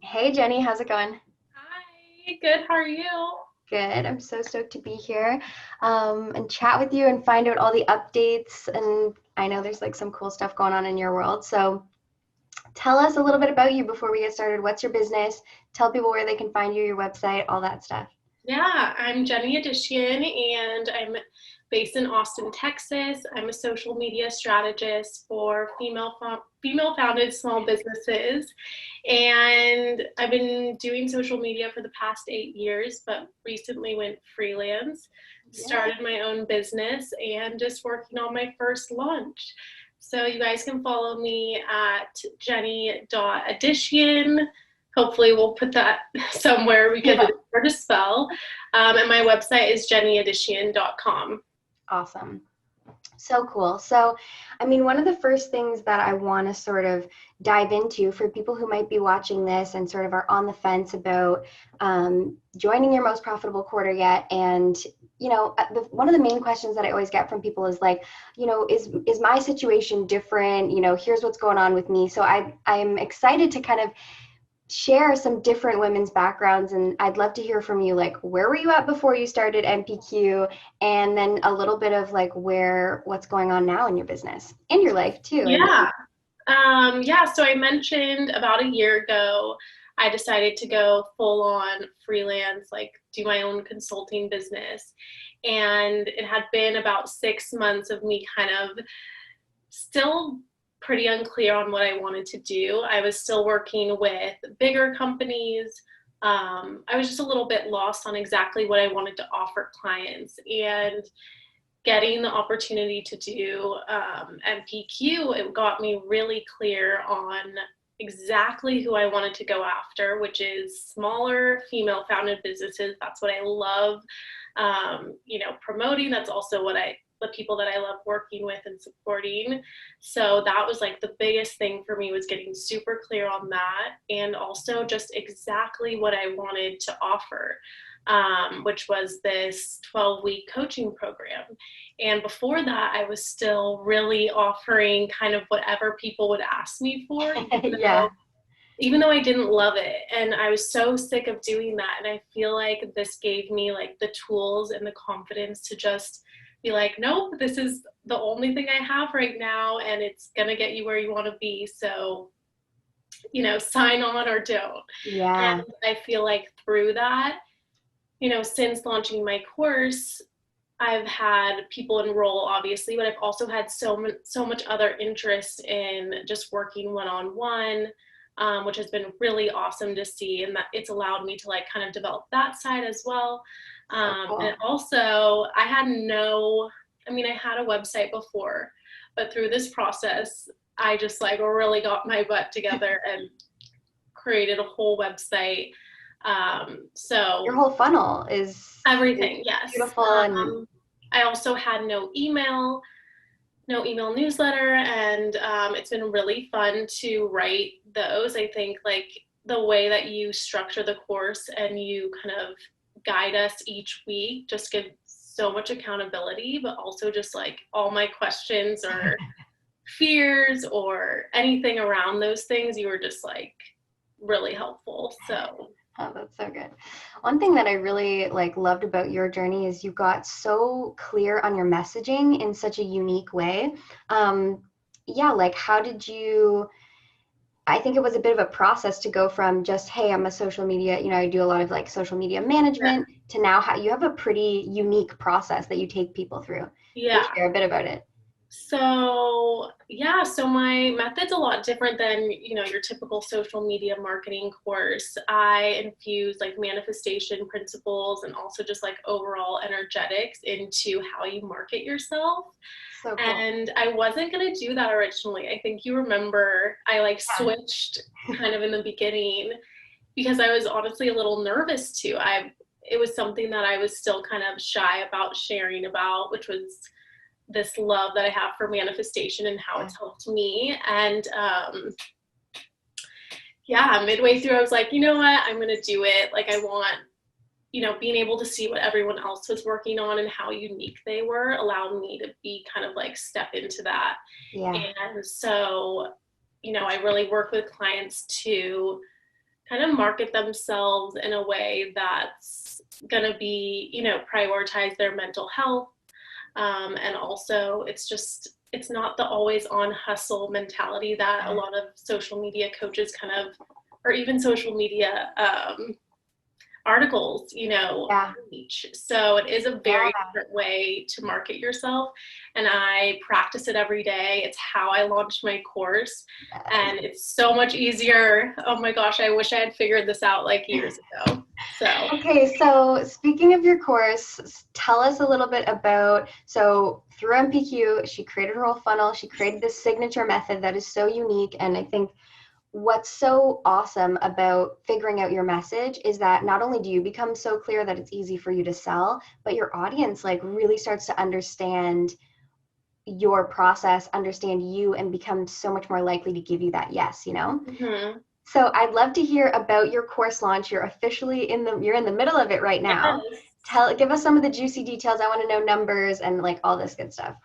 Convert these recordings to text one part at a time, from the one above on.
Hey Jenny, how's it going? Hi, good. How are you? Good. I'm so stoked to be here and chat with you and find out all the updates. And I know there's like some cool stuff going on in your world. So tell us a little bit about you before we get started. What's your business? Tell people where they can find you, your website, all that stuff. Yeah, I'm Jenny Addition and I'm based in Austin, Texas. I'm a social media strategist for female founded small businesses. And I've been doing social media for the past 8 years, but recently went freelance, Yeah. started my own business, and just working on my first launch. So you guys can follow me at jenny.addition. Hopefully we'll put that somewhere because Yeah. it's hard to spell. And my website is jennyaddition.com. Awesome. So cool. So, I mean, one of the first things that I want to sort of dive into for people who might be watching this and sort of are on the fence about joining your most profitable quarter yet, and one of the main questions that I always get from people is like, is my situation different? Here's what's going on with me. So I'm excited to kind of share some different women's backgrounds, and I'd love to hear from you, like, where were you at before you started MPQ, and then a little bit of like what's going on now in your business and your life too. And Yeah. So I mentioned about a year ago, I decided to go full on freelance, like do my own consulting business. And it had been about 6 months of me kind of still pretty unclear on what I wanted to do. I was still working with bigger companies. I was just a little bit lost on exactly what I wanted to offer clients. And getting the opportunity to do MPQ, it got me really clear on exactly who I wanted to go after, which is smaller female founded businesses. That's what I love, promoting. That's also the people that I love working with and supporting. So that was like the biggest thing for me, was getting super clear on that, and also just exactly what I wanted to offer, which was this 12-week coaching program. And before that, I was still really offering kind of whatever people would ask me for, yeah. even though I didn't love it. And I was so sick of doing that. And I feel like this gave me like the tools and the confidence to just be like, nope, this is the only thing I have right now, and it's going to get you where you want to be. So, sign on or don't. Yeah. And I feel like through that, since launching my course, I've had people enroll, obviously, but I've also had so much other interest in just working one-on-one, which has been really awesome to see, and that it's allowed me to like kind of develop that side as well. So And cool. also, I had a website before, but through this process, I just like really got my butt together and created a whole website. Your So whole funnel is everything, yes. beautiful. And I also had no email newsletter, and it's been really fun to write those. I think like the way that you structure the course and you kind of guide us each week just gives so much accountability, but also just like all my questions or fears or anything around those things, you were just like really helpful. So oh, that's so good. One thing that I really like loved about your journey is you got so clear on your messaging in such a unique way. Um, yeah, like how did you, I think it was a bit of a process to go from just, hey, I'm a social media, I do a lot of like social media yeah. management, to now how you have a pretty unique process that you take people through. Can you Yeah. share a bit about it? So my method's a lot different than, your typical social media marketing course. I infuse like manifestation principles and also just like overall energetics into how you market yourself. So cool. And I wasn't going to do that originally. I think you remember I like Yeah. switched kind of in the beginning because I was honestly a little nervous too. It was something that I was still kind of shy about sharing about, which was this love that I have for manifestation and how Yeah. it's helped me. And midway through, I was like, you know what, I'm going to do it. Like, I want, being able to see what everyone else was working on and how unique they were allowed me to be kind of like step into that. Yeah. And so, I really work with clients to kind of market themselves in a way that's going to be, prioritize their mental health. And also, it's not the always on hustle mentality that a lot of social media coaches kind of, or even social media articles, Yeah. reach. So it is a Yeah. very different way to market yourself. And I practice it every day. It's how I launched my course. And it's so much easier. Oh my gosh, I wish I had figured this out like years ago. So Okay, so speaking of your course, tell us a little bit about, so through MPQ, she created her whole funnel, she created this signature method that is so unique. And I think what's so awesome about figuring out your message is that not only do you become so clear that it's easy for you to sell, but your audience like really starts to understand your process, understand you, and become so much more likely to give you that yes, you know? mhm. So I'd love to hear about your course launch. You're in the middle of it right now. Yes. Give us some of the juicy details. I want to know numbers and like all this good stuff.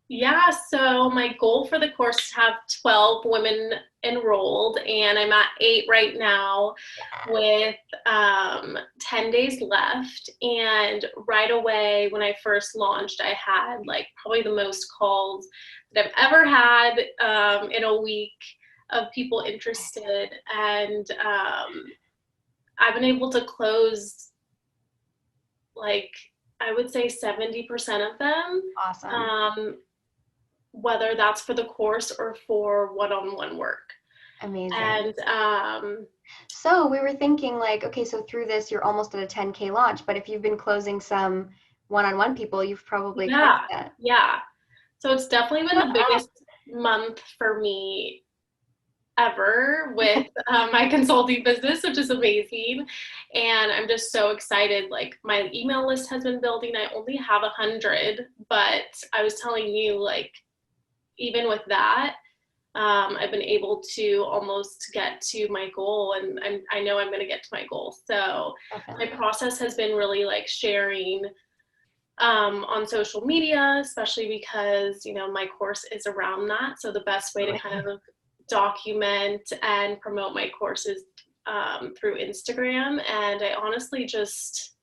Yeah, so my goal for the course is to have 12 women enrolled, and I'm at 8 right now with 10 days left. And right away, when I first launched, I had like probably the most calls that I've ever had in a week of people interested. And I've been able to close like, I would say 70% of them. Awesome. Um, whether that's for the course or for one-on-one work. Amazing. And So we were thinking like, okay, so through this, you're almost at a 10K launch, but if you've been closing some one-on-one people, you've probably yeah, crushed that. yeah. So it's definitely been the biggest month for me ever with my consulting business, which is amazing. And I'm just so excited. Like my email list has been building. I only have 100, but I was telling you, like, even with that, I've been able to almost get to my goal, and I know I'm going to get to my goal. So my Definitely. process has been really like sharing on social media, especially because, my course is around that. So the best way to kind of document and promote my course is through Instagram. And I honestly just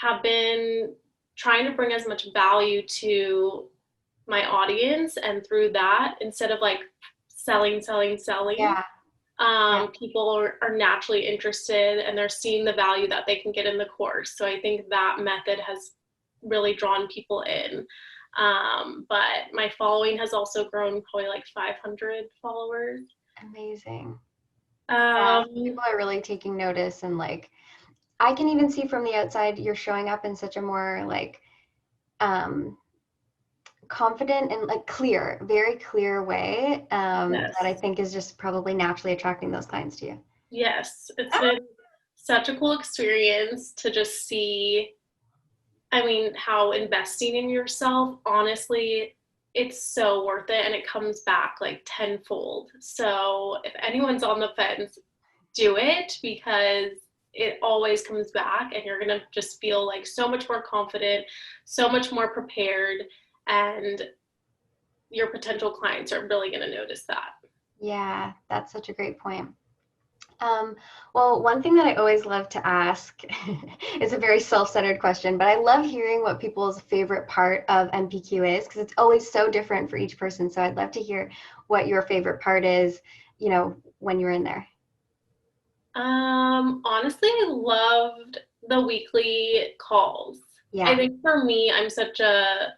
have been trying to bring as much value to my audience, and through that, instead of like selling, Yeah. Yeah. people are naturally interested, and they're seeing the value that they can get in the course. So I think that method has really drawn people in. But my following has also grown, probably like 500 followers. Amazing. Yeah. Um, People are really taking notice and like I can even see from the outside you're showing up in such a more like um confident and like clear, very clear way that I yes, think is just probably naturally attracting those clients to you. yes, it's been such a cool experience to just see. I mean, how investing in yourself, honestly, it's so worth it, and it comes back like tenfold. So if anyone's on the fence, do it, because it always comes back, and you're going to just feel like so much more confident, so much more prepared, and your potential clients are really going to notice that. Yeah, that's such a great point. Well, one thing that I always love to ask is a very self-centered question, but I love hearing what people's favorite part of MPQ is because it's always so different for each person. So I'd love to hear what your favorite part is, when you're in there. Honestly, I loved the weekly calls. I Yeah. think for me, I'm such a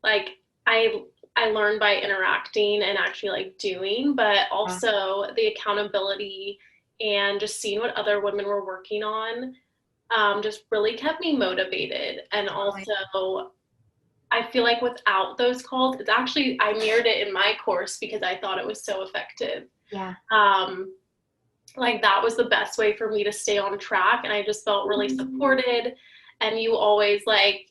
like I learn by interacting and actually like doing, but Yeah. also the accountability and just seeing what other women were working on just really kept me motivated. And Totally. also, I feel like without those calls, it's actually, I mirrored it in my course because I thought it was so effective. Yeah. Um, like that was the best way for me to stay on track, and I just felt really supported. And you always like,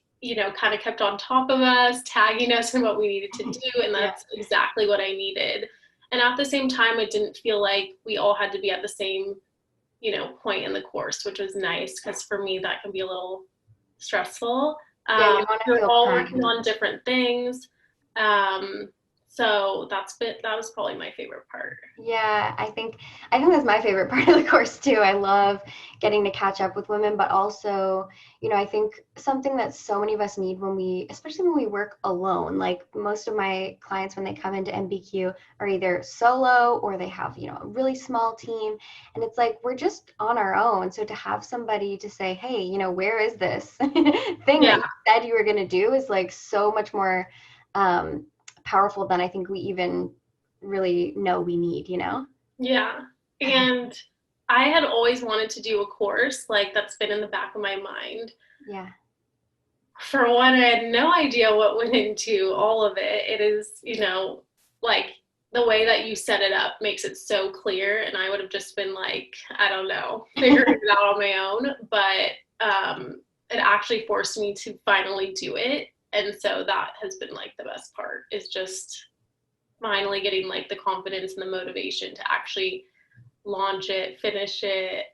kind of kept on top of us, tagging us in what we needed to do, and Yeah. that's exactly what I needed. And at the same time, I didn't feel like we all had to be at the same, point in the course, which was nice, because for me that can be a little stressful. Yeah, you want to We're feel all working primed. on different things. um, So that was probably my favorite part. Yeah, I think that's my favorite part of the course too. I love getting to catch up with women, but also, I think something that so many of us need especially when we work alone, like most of my clients when they come into MBQ are either solo or they have, a really small team, and it's like we're just on our own. So to have somebody to say, "Hey, where is this thing that Yeah. you said you were going to do?" is like so much more um powerful than I think we even really know we need? Yeah. And I had always wanted to do a course like that's been in the back of my mind. Yeah. For one, I had no idea what went into all of it. It is, like the way that you set it up makes it so clear. And I would have just been like, I don't know, figuring it out on my own. But it actually forced me to finally do it. And so that has been like the best part is just finally getting like the confidence and the motivation to actually launch it, finish it,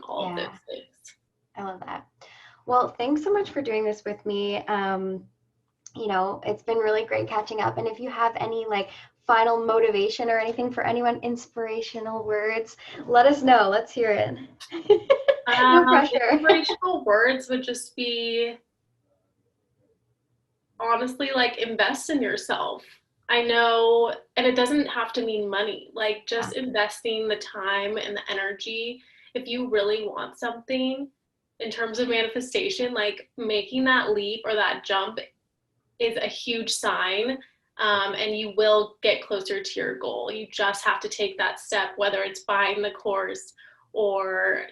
all of those Yeah, things. I love that. Well, thanks so much for doing this with me. It's been really great catching up. And if you have any like final motivation or anything for anyone, inspirational words, let us know. Let's hear it. No pressure. Inspirational words would just be honestly like invest in yourself. I know, and it doesn't have to mean money, like Yeah. just investing the time and the energy. If you really want something in terms of manifestation, like making that leap or that jump is a huge sign. And you will get closer to your goal. You just have to take that step, whether it's buying the course or,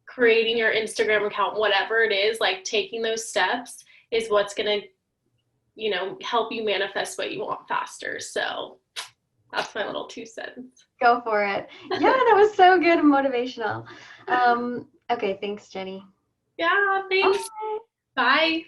creating your Instagram account, whatever it is, like taking those steps is what's going to, help you manifest what you want faster. So that's my little 2 cents. Go for it. Yeah, that was so good and motivational. Okay, thanks, Jenny. Yeah, thanks. Bye. Bye.